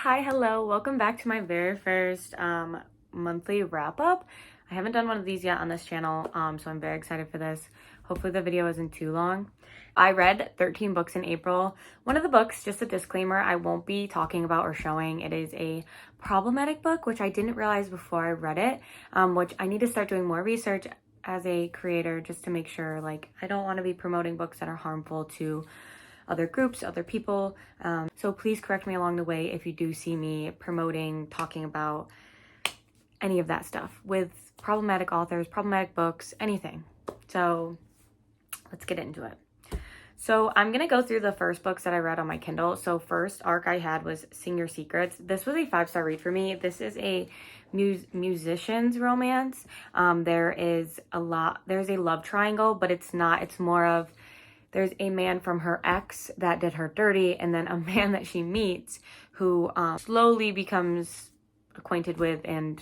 Hi, hello. Welcome back to my very first monthly wrap up. I haven't done one of these yet on this channel, so I'm very excited for this. Hopefully the video isn't too long. I read 13 books in April. One of the books, just a disclaimer, I won't be talking about or showing. It is a problematic book, which I didn't realize before I read it, which I need to start doing more research as a creator just to make sure, like, I don't want to be promoting books that are harmful to other groups, other people. So please correct me along the way if you do see me promoting, talking about any of that stuff with problematic authors, problematic books, anything. So let's get into it. So I'm going to go through the first books that I read on my Kindle. So first arc I had was Sing Your Secrets. This was a 5-star read for me. This is a musician's romance. There's a love triangle, but it's not. It's more of there's a man from her ex that did her dirty, and then a man that she meets who slowly becomes acquainted with, and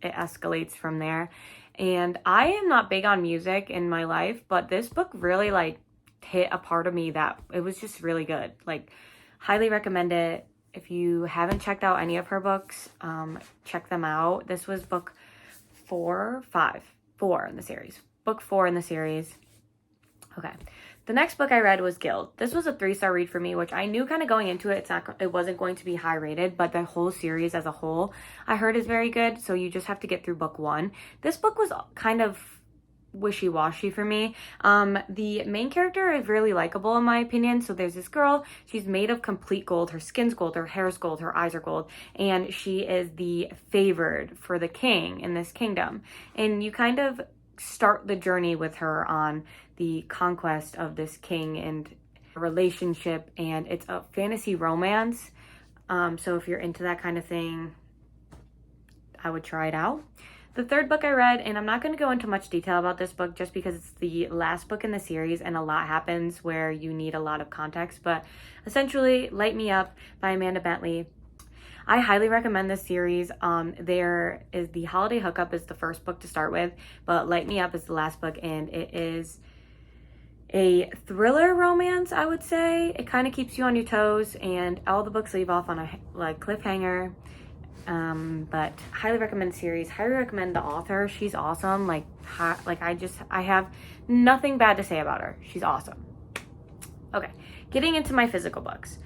it escalates from there. And I am not big on music in my life, but this book really hit a part of me that it was just really good. Highly recommend it. If you haven't checked out any of her books, check them out. This was book 4 in the series. Book 4 in the series. Okay. The next book I read was Guild. This was a 3-star read for me, which I knew kind of going into it, it wasn't going to be high rated, but the whole series as a whole I heard is very good. So you just have to get through book 1. This book was kind of wishy-washy for me. The main character is really likable in my opinion. So there's this girl, she's made of complete gold. Her skin's gold, her hair's gold, her eyes are gold, and she is the favored for the king in this kingdom. And you kind of start the journey with her on the conquest of this king and relationship, and it's a fantasy romance. So if you're into that kind of thing, I would try it out. The third book I read, and I'm not going to go into much detail about this book just because it's the last book in the series and a lot happens where you need a lot of context, but essentially Light Me Up by Amanda Bentley. I highly recommend this series. There is The Holiday Hookup is the first book to start with, but Light Me Up is the last book, and it is a thriller romance, I would say. It kind of keeps you on your toes, and all the books leave off on a cliffhanger. But highly recommend the series. Highly recommend the author. She's awesome. I have nothing bad to say about her. She's awesome. Okay, getting into my physical books.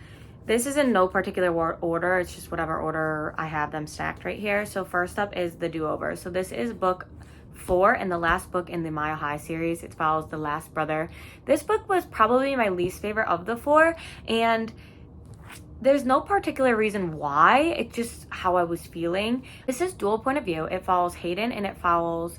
This is in no particular order. It's just whatever order I have them stacked right here. So first up is The Do-Over. So this is book 4 and the last book in the Mile High series. It follows the last brother. This book was probably my least favorite of the 4, and there's no particular reason why. It's just how I was feeling. This is dual point of view. It follows Hayden and it follows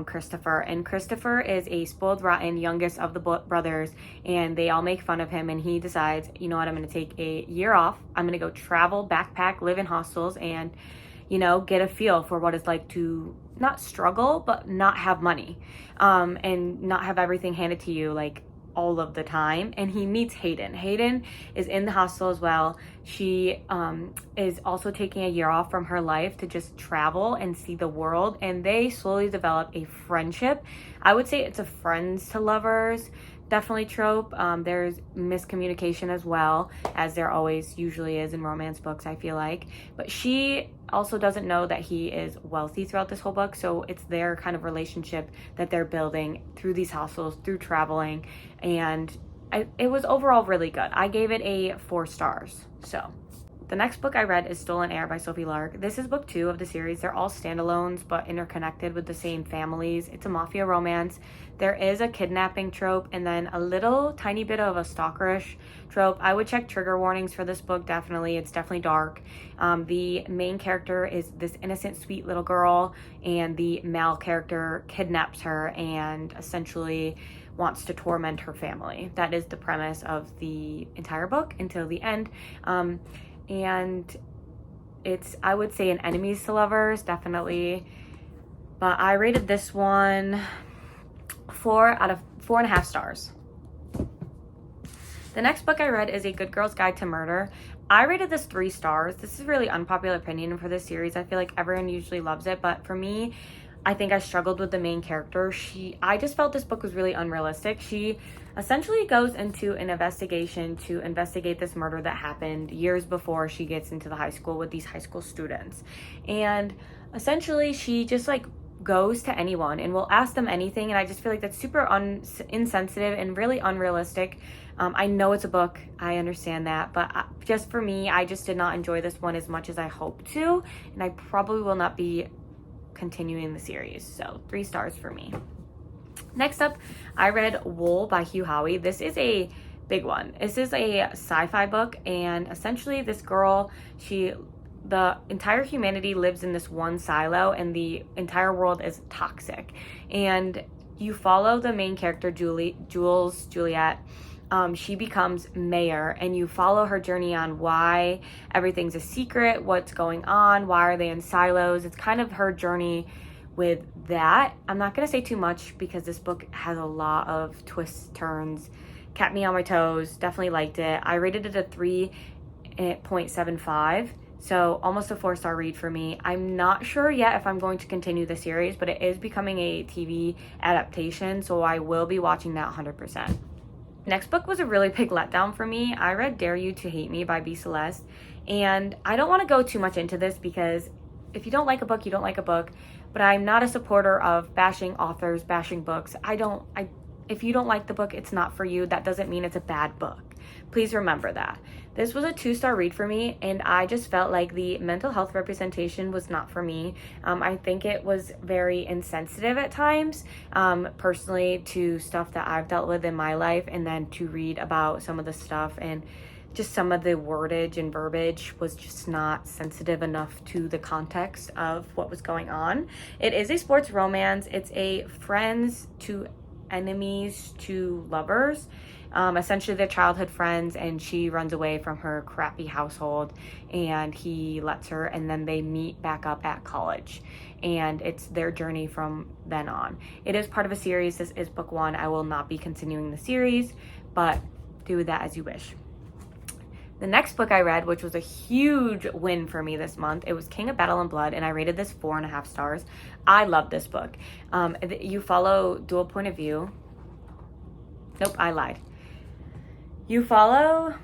Christopher, and Christopher is a spoiled rotten youngest of the brothers, and they all make fun of him, and he decides, you know what, I'm going to take a year off. I'm going to go travel, backpack, live in hostels, and get a feel for what it's like to not struggle but not have money, and not have everything handed to you all of the time. And he meets Hayden. Hayden is in the hostel as well. She is also taking a year off from her life to just travel and see the world, and they slowly develop a friendship. I would say it's a friends to lovers definitely trope. There's miscommunication as well, as there always usually is in romance books, I feel like. But she also doesn't know that he is wealthy throughout this whole book, so it's their kind of relationship that they're building through these hostels, through traveling, and it was overall really good. I gave it a 4 stars. So the next book I read is Stolen Heir by Sophie Lark. This is book 2 of the series. They're all standalones but interconnected with the same families. It's a mafia romance. There is a kidnapping trope and then a little tiny bit of a stalkerish trope. I would check trigger warnings for this book, definitely. It's definitely dark. The main character is this innocent, sweet little girl, and the male character kidnaps her and essentially wants to torment her family. That is the premise of the entire book until the end. And it's, I would say, an enemies to lovers, definitely. But I rated this one 4 out of 4.5 stars. The next book I read is A Good Girl's Guide to Murder. I rated this 3 stars. This is a really unpopular opinion for this series. I feel like everyone usually loves it, but for me, I think I struggled with the main character. I just felt this book was really unrealistic. She essentially goes into an investigation to investigate this murder that happened years before she gets into the high school with these high school students. And essentially she just like goes to anyone and will ask them anything, and I just feel like that's super insensitive and really unrealistic. I know it's a book, I understand that, but just for me, I just did not enjoy this one as much as I hoped to, and I probably will not be continuing the series. So 3 stars for me. Next up, I read Wool by Hugh Howey. This is a big one. This is a sci-fi book, and essentially this girl, the entire humanity lives in this one silo, and the entire world is toxic. And you follow the main character, Juliet. She becomes mayor, and you follow her journey on why everything's a secret, what's going on, why are they in silos. It's kind of her journey with that. I'm not gonna say too much because this book has a lot of twists, turns, kept me on my toes. Definitely liked it. I rated it a 3.75. So almost a 4-star read for me. I'm not sure yet if I'm going to continue the series, but it is becoming a TV adaptation, so I will be watching that 100%. Next book was a really big letdown for me. I read Dare You to Hate Me by B. Celeste, and I don't want to go too much into this because if you don't like a book, you don't like a book, but I'm not a supporter of bashing authors, bashing books. If you don't like the book, it's not for you. That doesn't mean it's a bad book. Please remember that. This was a 2-star read for me, and I just felt like the mental health representation was not for me. I think it was very insensitive at times, personally, to stuff that I've dealt with in my life, and then to read about some of the stuff and just some of the wordage and verbiage was just not sensitive enough to the context of what was going on. It is a sports romance. It's a friends to enemies to lovers. Essentially they're childhood friends, and she runs away from her crappy household and he lets her, and then they meet back up at college, and it's their journey from then on. It is part of a series. This is book 1. I will not be continuing the series, but do with that as you wish. The next book I read, which was a huge win for me this month, it was King of Battle and Blood, and I rated this 4.5 stars. I love this book. You follow dual point of view. Nope, I lied. You follow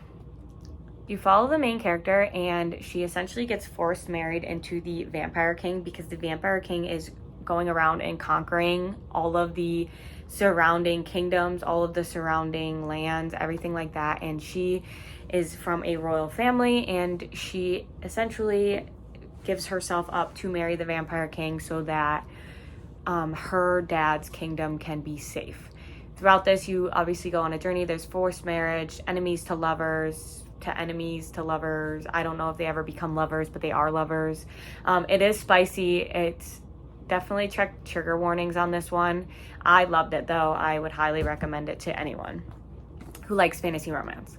the main character, and she essentially gets forced married into the Vampire King because the Vampire King is going around and conquering all of the surrounding kingdoms, all of the surrounding lands, everything like that. And she is from a royal family, and she essentially gives herself up to marry the Vampire King so that her dad's kingdom can be safe. Throughout this, you obviously go on a journey. There's forced marriage, enemies to lovers, to enemies to lovers. I don't know if they ever become lovers, but they are lovers. It is spicy. It's definitely check trigger warnings on this one. I loved it though. I would highly recommend it to anyone who likes fantasy romance.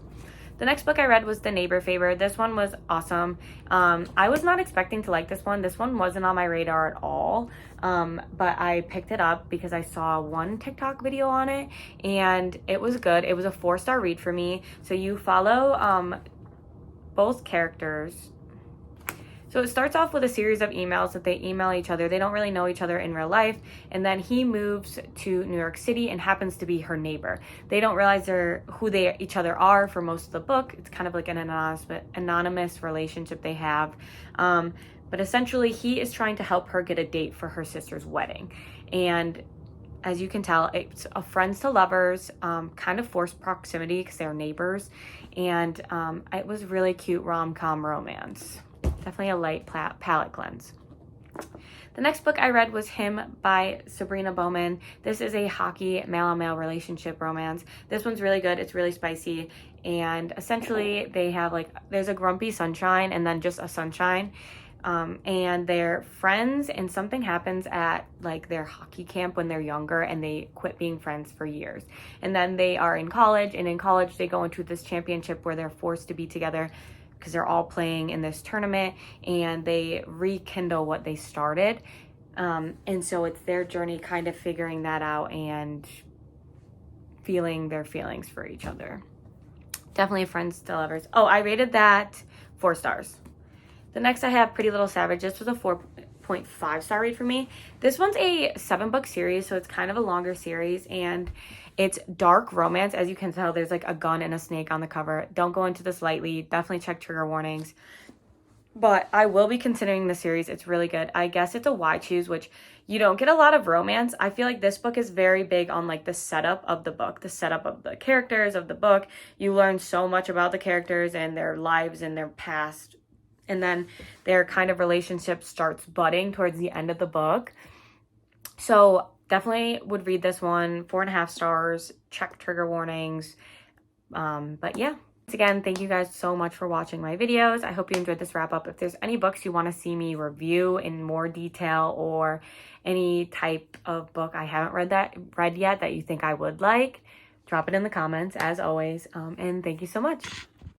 The next book I read was The Neighbor Favor. This one was awesome. I was not expecting to like this one. This one wasn't on my radar at all, but I picked it up because I saw one TikTok video on it, and it was good. It was a 4-star read for me. So you follow both characters. So it starts off with a series of emails that they email each other. They don't really know each other in real life. And then he moves to New York City and happens to be her neighbor. They don't realize who each other are for most of the book. It's kind of like an anonymous relationship they have. But essentially he is trying to help her get a date for her sister's wedding. And as you can tell, it's a friends to lovers, kind of forced proximity because they're neighbors. And it was really cute rom-com romance. Definitely a light palette cleanse. The next book I read was Him by Sabrina Bowman. This is a hockey male-on-male relationship romance. This one's really good. It's really spicy. And essentially they have there's a grumpy sunshine and then just a sunshine. And they're friends, and something happens at their hockey camp when they're younger, and they quit being friends for years. And then they are in college, and in college they go into this championship where they're forced to be together because they're all playing in this tournament, and they rekindle what they started. And so it's their journey kind of figuring that out and feeling their feelings for each other. Definitely friends to lovers. Oh, I rated that 4 stars. The next I have Pretty Little Savage. This was a 4.5 star read for me. This one's a 7-book series, so it's kind of a longer series, and It's dark romance. As you can tell, there's like a gun and a snake on the cover. Don't go into this lightly. Definitely check trigger warnings. But I will be considering the series. It's really good. I guess it's a why choose, which you don't get a lot of romance. I feel like this book is very big on like the setup of the book, the setup of the characters of the book. You learn so much about the characters and their lives and their past. And then their kind of relationship starts budding towards the end of the book. So definitely would read this one. 4.5 stars. Check trigger warnings. But yeah. Once again, thank you guys so much for watching my videos. I hope you enjoyed this wrap up. If there's any books you want to see me review in more detail or any type of book I haven't read yet that you think I would like, drop it in the comments as always. And thank you so much.